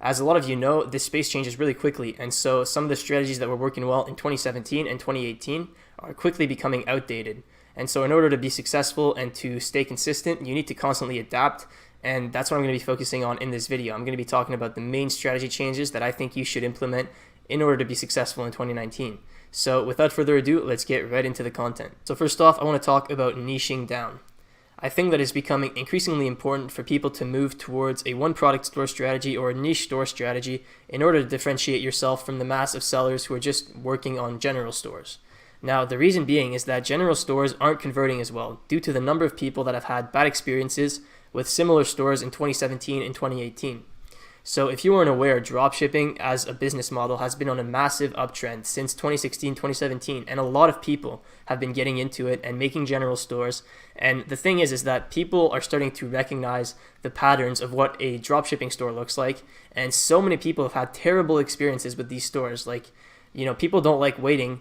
as a lot of you know, this space changes really quickly, and so some of the strategies that were working well in 2017 and 2018 are quickly becoming outdated. And so in order to be successful and to stay consistent, you need to constantly adapt, and that's what I'm going to be focusing on in this video. I'm going to be talking about the main strategy changes that I think you should implement in order to be successful in 2019. So without further ado, let's get right into the content. So first off, I want to talk about niching down. I think that it's becoming increasingly important for people to move towards a one product store strategy or a niche store strategy in order to differentiate yourself from the mass of sellers who are just working on general stores. Now, the reason being is that general stores aren't converting as well due to the number of people that have had bad experiences with similar stores in 2017 and 2018. So if you weren't aware, dropshipping as a business model has been on a massive uptrend since 2016, 2017, and a lot of people have been getting into it and making general stores. And the thing is that people are starting to recognize the patterns of what a dropshipping store looks like, and so many people have had terrible experiences with these stores. Like, people don't like waiting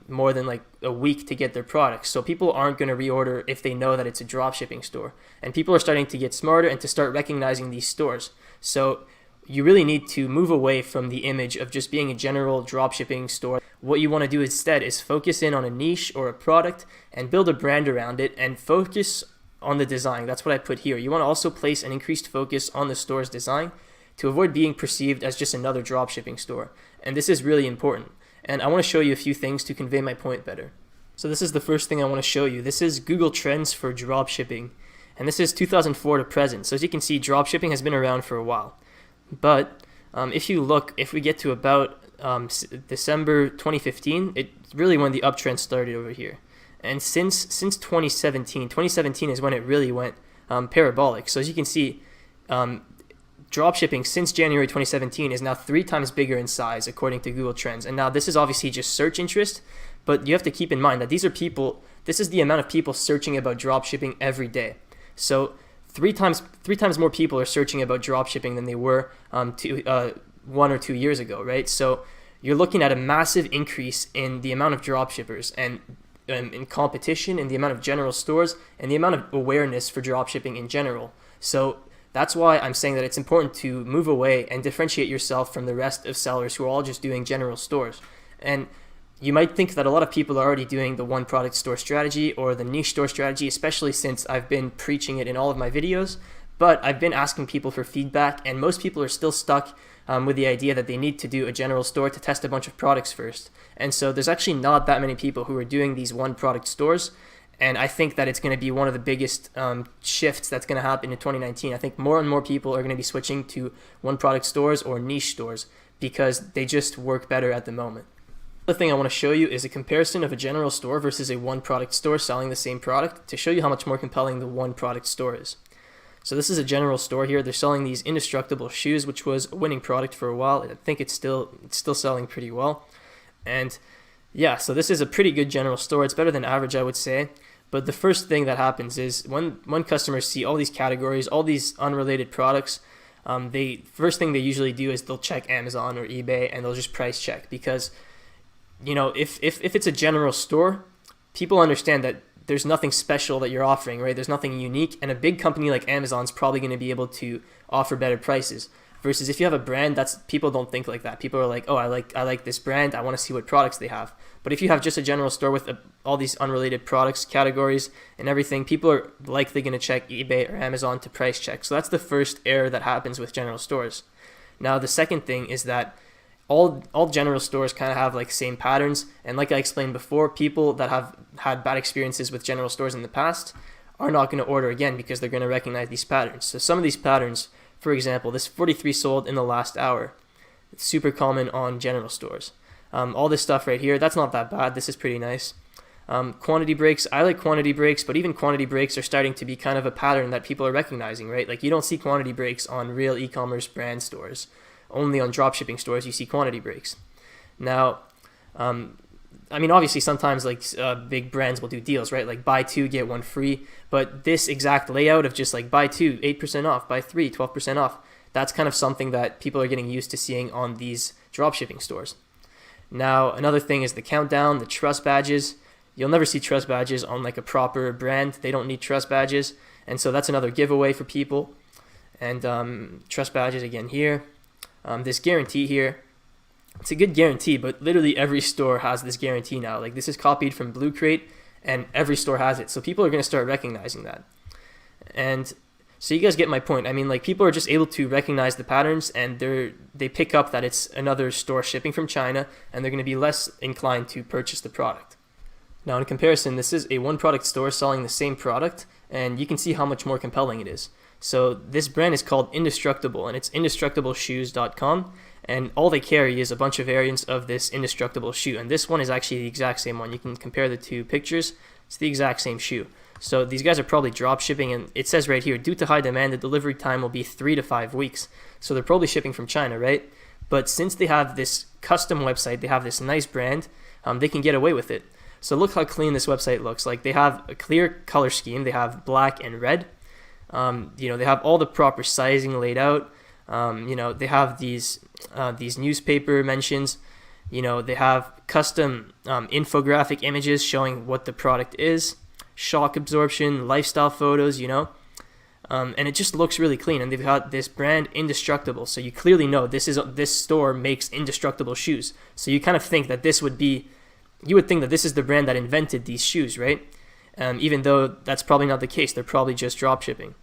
more than like a week to get their products. So people aren't going to reorder if they know that it's a dropshipping store. And people are starting to get smarter and to start recognizing these stores. So you really need to move away from the image of just being a general dropshipping store. What you want to do instead is focus in on a niche or a product and build a brand around it and focus on the design. That's what I put here. You want to also place an increased focus on the store's design to avoid being perceived as just another dropshipping store. And this is really important. And I want to show you a few things to convey my point better. So this is the first thing I want to show you. This is Google Trends for dropshipping. And this is 2004 to present. So as you can see, dropshipping has been around for a while. But if we get to about December 2015, it's really when the uptrend started over here. And since 2017 is when it really went parabolic. So as you can see, dropshipping since January 2017 is now 3 times bigger in size according to Google Trends. And now this is obviously just search interest, but you have to keep in mind that this is the amount of people searching about dropshipping every day. So three times more people are searching about dropshipping than they were 1 or 2 years ago, right? So you're looking at a massive increase in the amount of dropshippers and in competition, in the amount of general stores, and the amount of awareness for dropshipping in general. So that's why I'm saying that it's important to move away and differentiate yourself from the rest of sellers who are all just doing general stores. And you might think that a lot of people are already doing the one product store strategy or the niche store strategy, especially since I've been preaching it in all of my videos, but I've been asking people for feedback, and most people are still stuck with the idea that they need to do a general store to test a bunch of products first. And so there's actually not that many people who are doing these one product stores. And I think that it's going to be one of the biggest shifts that's going to happen in 2019. I think more and more people are going to be switching to one product stores or niche stores because they just work better at the moment. The thing I want to show you is a comparison of a general store versus a one product store selling the same product to show you how much more compelling the one product store is. So this is a general store here. They're selling these indestructible shoes, which was a winning product for a while. I think it's still selling pretty well. And yeah, so this is a pretty good general store. It's better than average, I would say. But the first thing that happens is when customers see all these categories, all these unrelated products, first thing they usually do is they'll check Amazon or eBay and they'll just price check, because if it's a general store, people understand that there's nothing special that you're offering, right? There's nothing unique, and a big company like Amazon's probably going to be able to offer better prices. Versus if you have a brand, people don't think like that. People are like, oh, I like this brand, I want to see what products they have. But if you have just a general store with all these unrelated products, categories, and everything, people are likely going to check eBay or Amazon to price check. So that's the first error that happens with general stores. Now the second thing is that all general stores kind of have like same patterns, and like I explained before, people that have had bad experiences with general stores in the past are not going to order again because they're going to recognize these patterns. So some of these patterns, for example, this 43 sold in the last hour. It's super common on general stores. All this stuff right here, that's not that bad. This is pretty nice. Quantity breaks, I like quantity breaks, but even quantity breaks are starting to be kind of a pattern that people are recognizing, right? Like you don't see quantity breaks on real e-commerce brand stores. Only on dropshipping stores you see quantity breaks. Now, obviously sometimes like big brands will do deals, right? Like buy 2, get 1 free. But this exact layout of just like buy 2, 8% off, buy 3, 12% off, that's kind of something that people are getting used to seeing on these dropshipping stores. Now, another thing is the countdown, the trust badges. You'll never see trust badges on like a proper brand. They don't need trust badges. And so that's another giveaway for people. And trust badges again here. this guarantee here. It's a good guarantee, but literally every store has this guarantee now. Like, this is copied from Blue Crate, and every store has it. So people are going to start recognizing that. And so you guys get my point. I mean, like, people are just able to recognize the patterns, and they pick up that it's another store shipping from China, and they're going to be less inclined to purchase the product. Now, in comparison, this is a one product store selling the same product, and you can see how much more compelling it is. So this brand is called Indestructible, and it's indestructibleshoes.com, and all they carry is a bunch of variants of this indestructible shoe, and this one is actually the exact same one. You can compare the two pictures. It's the exact same shoe. So these guys are probably drop shipping, and it says right here, due to high demand, the delivery time will be 3 to 5 weeks. So they're probably shipping from China, right? But since they have this custom website, they have this nice brand, they can get away with it. So look how clean this website looks. Like, they have a clear color scheme. They have black and red. They have all the proper sizing laid out. They have these newspaper mentions. They have custom infographic images showing what the product is, shock absorption, lifestyle photos, and it just looks really clean. And they've got this brand Indestructible, so you clearly know this store makes indestructible shoes. So you kind of think that you would think that this is the brand that invented these shoes, right? Even though that's probably not the case. They're probably just drop shipping.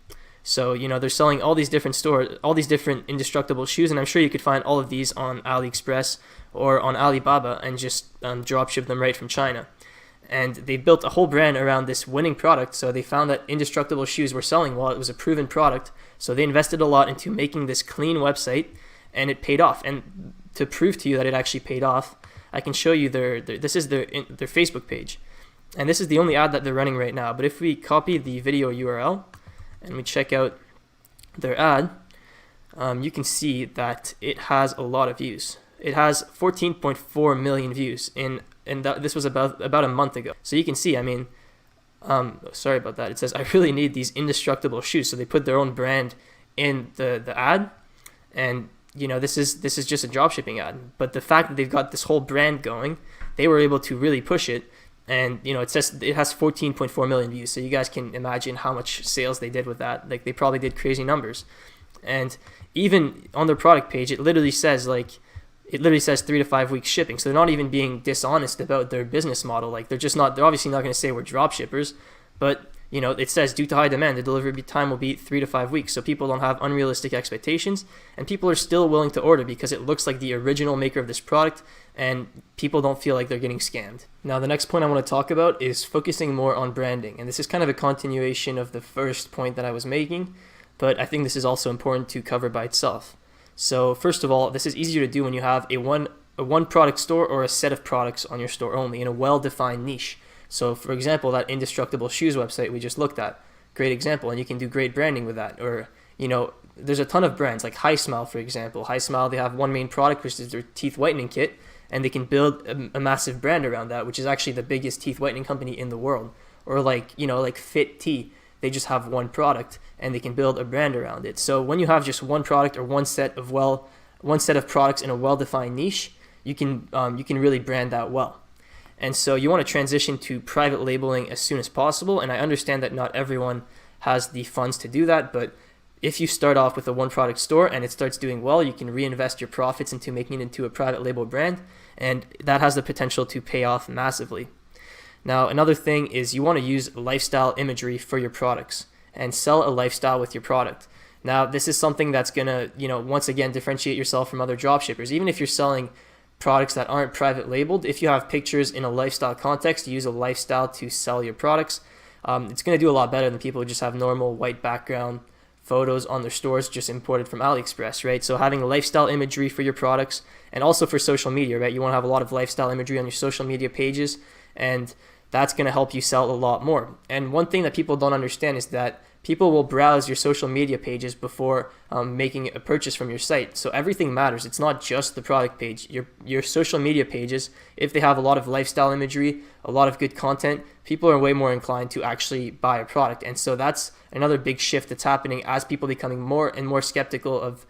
So, they're selling all these different stores, all these different indestructible shoes, and I'm sure you could find all of these on AliExpress or on Alibaba and just drop ship them right from China. And they built a whole brand around this winning product, so they found that indestructible shoes were selling well. It was a proven product, so they invested a lot into making this clean website, and it paid off. And to prove to you that it actually paid off, I can show you this is their Facebook page. And this is the only ad that they're running right now. But if we copy the video URL and we check out their ad, you can see that it has a lot of views. It has 14.4 million views this was about a month ago. So you can see, sorry about that. It says, I really need these indestructible shoes. So they put their own brand in the ad, and this is just a dropshipping ad. But the fact that they've got this whole brand going, they were able to really push it. And it says it has 14.4 million views. So you guys can imagine how much sales they did with that. Like, they probably did crazy numbers. And even on their product page, it literally says 3 to 5 weeks shipping. So they're not even being dishonest about their business model. Like, they're obviously not going to say we're drop shippers, but it says due to high demand, the delivery time will be 3 to 5 weeks. So people don't have unrealistic expectations, and people are still willing to order because it looks like the original maker of this product, and people don't feel like they're getting scammed. Now, the next point I want to talk about is focusing more on branding. And this is kind of a continuation of the first point that I was making, but I think this is also important to cover by itself. So first of all, this is easier to do when you have a one product store or a set of products on your store only in a well-defined niche. So for example, that Indestructible Shoes website we just looked at, great example, and you can do great branding with that. Or, there's a ton of brands like High Smile, for example. High Smile, they have one main product, which is their teeth whitening kit, and they can build a massive brand around that, which is actually the biggest teeth whitening company in the world. Or like Fit Tea, they just have one product and they can build a brand around it. So when you have just one product or one set of products in a well-defined niche, you can really brand that well. And so you want to transition to private labeling as soon as possible. And I understand that not everyone has the funds to do that, but if you start off with a one product store and it starts doing well, you can reinvest your profits into making it into a private label brand, and that has the potential to pay off massively. Now, another thing is you want to use lifestyle imagery for your products and sell a lifestyle with your product. Now, this is something that's going to, once again, differentiate yourself from other dropshippers. Even if you're selling products that aren't private labeled, if you have pictures in a lifestyle context, use a lifestyle to sell your products, it's going to do a lot better than people who just have normal white background photos on their stores just imported from AliExpress, right? So having lifestyle imagery for your products, and also for social media, right? You want to have a lot of lifestyle imagery on your social media pages, and that's going to help you sell a lot more. And one thing that people don't understand is that people will browse your social media pages before making a purchase from your site. So everything matters. It's not just the product page. Your social media pages, if they have a lot of lifestyle imagery, a lot of good content, people are way more inclined to actually buy a product. And so that's another big shift that's happening as people becoming more and more skeptical of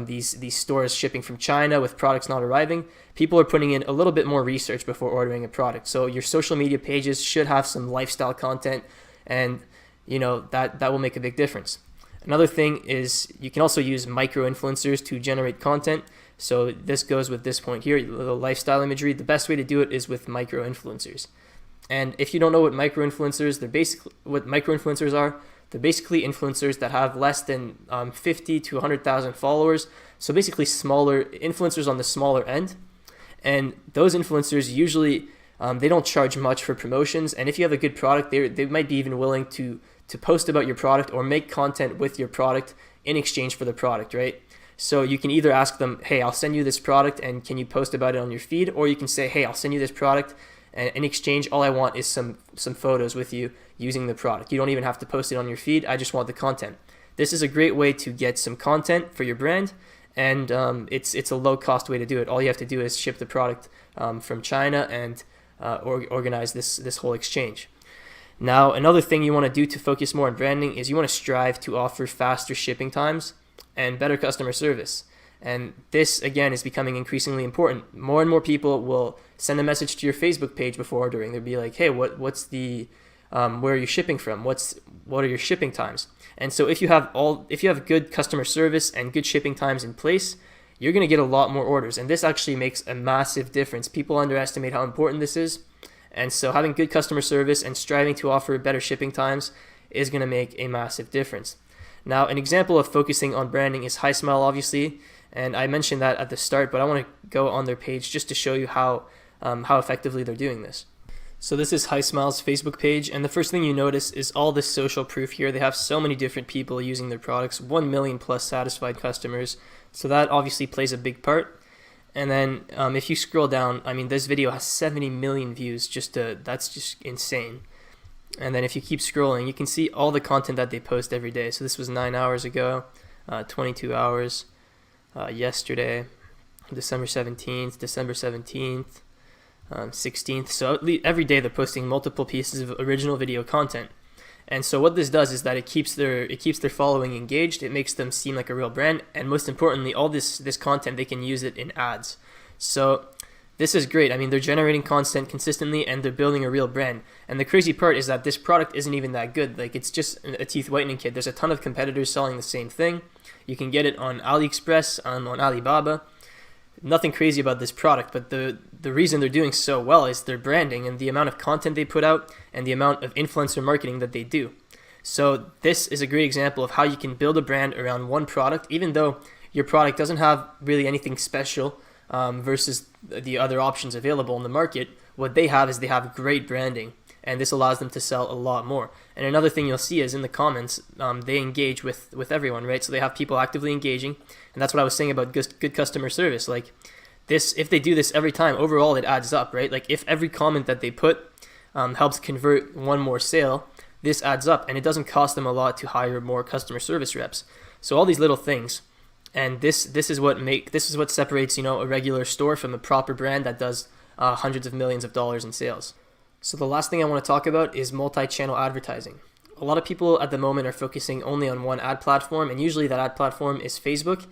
these stores shipping from China with products not arriving. People are putting in a little bit more research before ordering a product. So your social media pages should have some lifestyle content, and that will make a big difference. Another thing is you can also use micro influencers to generate content. So this goes with this point here, the lifestyle imagery. The best way to do it is with micro influencers. And if you don't know what micro influencers, they're basically influencers that have less than 50 to 100,000 followers. So basically smaller influencers on the smaller end. And those influencers usually they don't charge much for promotions. And if you have a good product, they might be even willing to post about your product or make content with your product in exchange for the product, right? So you can either ask them, hey, I'll send you this product and can you post about it on your feed? Or you can say, hey, I'll send you this product and in exchange, all I want is some photos with you using the product. You don't even have to post it on your feed. I just want the content. This is a great way to get some content for your brand, and it's a low-cost way to do it. All you have to do is ship the product from China and organize this whole exchange. Now, another thing you want to do to focus more on branding is you want to strive to offer faster shipping times and better customer service. And this, again, is becoming increasingly important. More and more people will send a message to your Facebook page before ordering. They'll be like, hey, what's the where are you shipping from? What are your shipping times? And so if you have good customer service and good shipping times in place, you're going to get a lot more orders. And this actually makes a massive difference. People underestimate how important this is. And so having good customer service and striving to offer better shipping times is going to make a massive difference. Now, an example of focusing on branding is HiSmile, obviously. And I mentioned that at the start, but I want to go on their page just to show you how effectively they're doing this. So this is HiSmile's Facebook page, and the first thing you notice is all this social proof here. They have so many different people using their products, 1 million plus satisfied customers. So that obviously plays a big part. And then if you scroll down, I mean, this video has 70 million views. That's just insane. And then if you keep scrolling, you can see all the content that they post every day. So this was 9 hours ago, 22 hours. Yesterday, December 17th, December 17th, 16th. So every day they're posting multiple pieces of original video content. And so what this does is that it keeps their following engaged. It makes them seem like a real brand. And most importantly, all this content, they can use it in ads. So this is great. I mean, they're generating content consistently and they're building a real brand. And the crazy part is that this product isn't even that good. Like, it's just a teeth whitening kit. There's a ton of competitors selling the same thing. You can get it on AliExpress, on Alibaba. Nothing crazy about this product, but the reason they're doing so well is their branding and the amount of content they put out and the amount of influencer marketing that they do. So this is a great example of how you can build a brand around one product, even though your product doesn't have really anything special versus the other options available in the market. What they have is they have great branding, and this allows them to sell a lot more. And another thing you'll see is in the comments, they engage with everyone, right? So they have people actively engaging, and that's what I was saying about good customer service. Like this, if they do this every time, overall it adds up, right? Like if every comment that they put helps convert one more sale, this adds up, and it doesn't cost them a lot to hire more customer service reps. So all these little things, and this is what separates, you know, a regular store from a proper brand that does hundreds of millions of dollars in sales. So the last thing I want to talk about is multi-channel advertising. A lot of people at the moment are focusing only on one ad platform, and usually that ad platform is Facebook.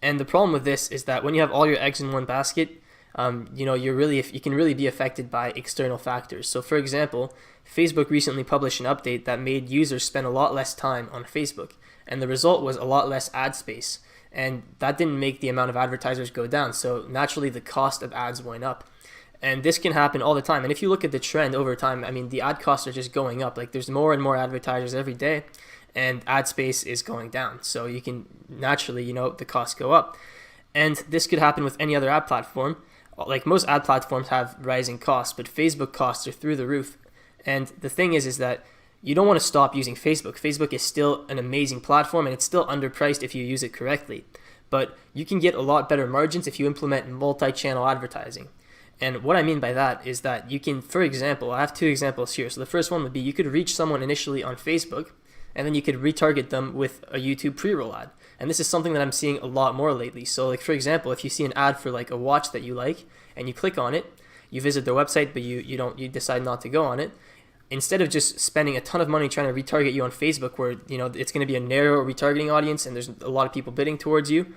And the problem with this is that when you have all your eggs in one basket, you can really be affected by external factors. So for example, Facebook recently published an update that made users spend a lot less time on Facebook, and the result was a lot less ad space. And that didn't make the amount of advertisers go down. So naturally the cost of ads went up. And this can happen all the time. And if you look at the trend over time, I mean, the ad costs are just going up. Like there's more and more advertisers every day, and ad space is going down. So you can naturally, you know, the costs go up. And this could happen with any other ad platform. Like most ad platforms have rising costs, but Facebook costs are through the roof. And the thing is that you don't want to stop using Facebook. Facebook is still an amazing platform, and it's still underpriced if you use it correctly. But you can get a lot better margins if you implement multi-channel advertising. And what I mean by that is that you can, for example, I have two examples here. So the first one would be you could reach someone initially on Facebook, and then you could retarget them with a YouTube pre-roll ad. And this is something that I'm seeing a lot more lately. So like, for example, if you see an ad for like a watch that you like and you click on it, you visit their website, but you decide not to go on it, instead of just spending a ton of money trying to retarget you on Facebook where, you know, it's going to be a narrow retargeting audience and there's a lot of people bidding towards you,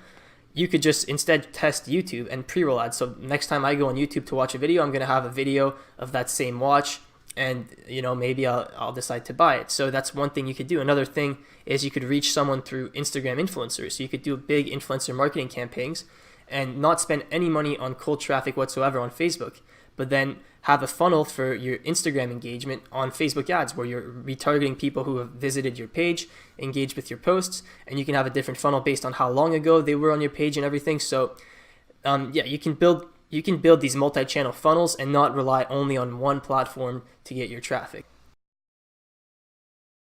you could just instead test YouTube and pre-roll ads. So next time I go on YouTube to watch a video, I'm going to have a video of that same watch, and maybe I'll decide to buy it. So that's one thing you could do. Another thing is you could reach someone through Instagram influencers. So you could do big influencer marketing campaigns and not spend any money on cold traffic whatsoever on Facebook, but then have a funnel for your Instagram engagement on Facebook ads where you're retargeting people who have visited your page, engaged with your posts, and you can have a different funnel based on how long ago they were on your page and everything. So you can build these multi-channel funnels and not rely only on one platform to get your traffic.